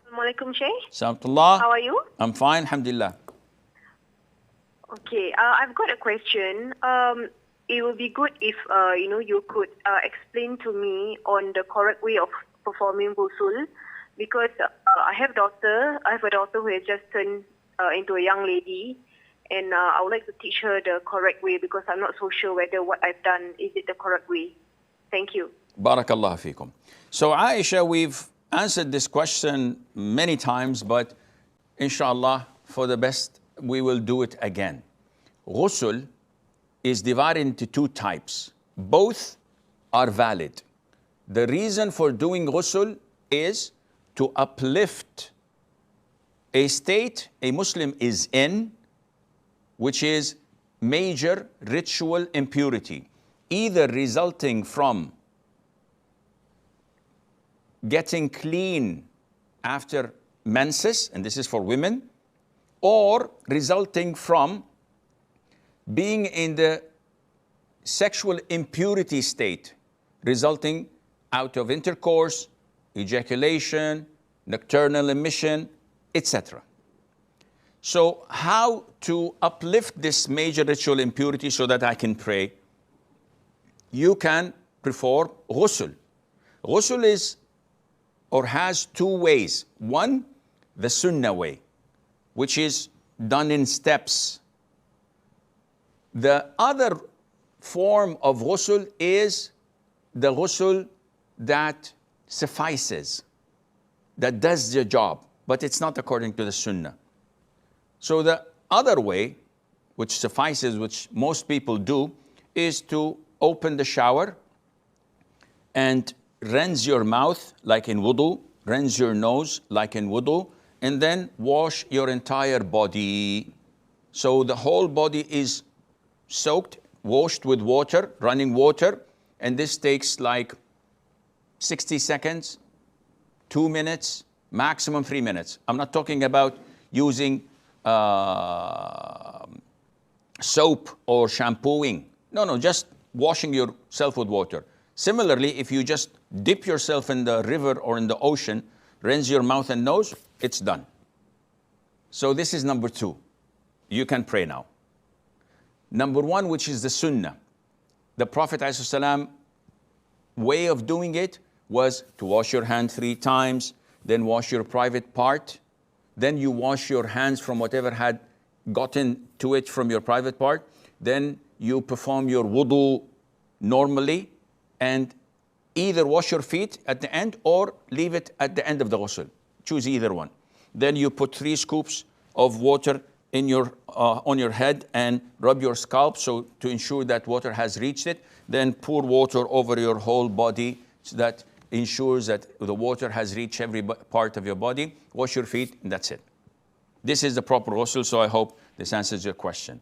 Assalamualaikum, Sheikh. Salamullah. How are you? I'm fine, alhamdulillah. Okay, I've got a question. It would be good if you could explain to me on the correct way of performing ghusl, because I have a daughter who has just turned into a young lady, and I would like to teach her the correct way because I'm not so sure whether what I've done is it the correct way. Thank you. Barakallah fikum. So Aisha, we've answered this question many times, but inshallah, for the best, we will do it again. Ghusl is divided into two types. Both are valid. The reason for doing ghusl is to uplift a state a Muslim is in, which is major ritual impurity, either resulting from getting clean after menses, and this is for women, or resulting from being in the sexual impurity state, resulting out of intercourse, ejaculation, nocturnal emission, etc. So how to uplift this major ritual impurity so that I can pray? You can perform ghusl. Ghusl is or has two ways. One, the Sunnah way, which is done in steps. The other form of ghusl is the ghusl that suffices, that does the job, but it's not according to the Sunnah. So the other way, which suffices, which most people do, is to open the shower and rinse your mouth like in wudu, rinse your nose like in wudu, and then wash your entire body. So the whole body is soaked, washed with water, running water, and this takes like 60 seconds, 2 minutes, maximum 3 minutes. I'm not talking about using soap or shampooing. No, just washing yourself with water. Similarly, if you just dip yourself in the river or in the ocean, rinse your mouth and nose, it's done. So this is number two. You can pray now. Number one, which is the Sunnah. The Prophet ﷺ way of doing it was to wash your hand 3 times, then wash your private part, then you wash your hands from whatever had gotten to it from your private part, then you perform your wudu normally, and either wash your feet at the end or leave it at the end of the ghusl. Choose either one. Then you put 3 scoops of water in on your head and rub your scalp so to ensure that water has reached it. Then pour water over your whole body so that ensures that the water has reached every part of your body. Wash your feet, and that's it. This is the proper ghusl, so I hope this answers your question.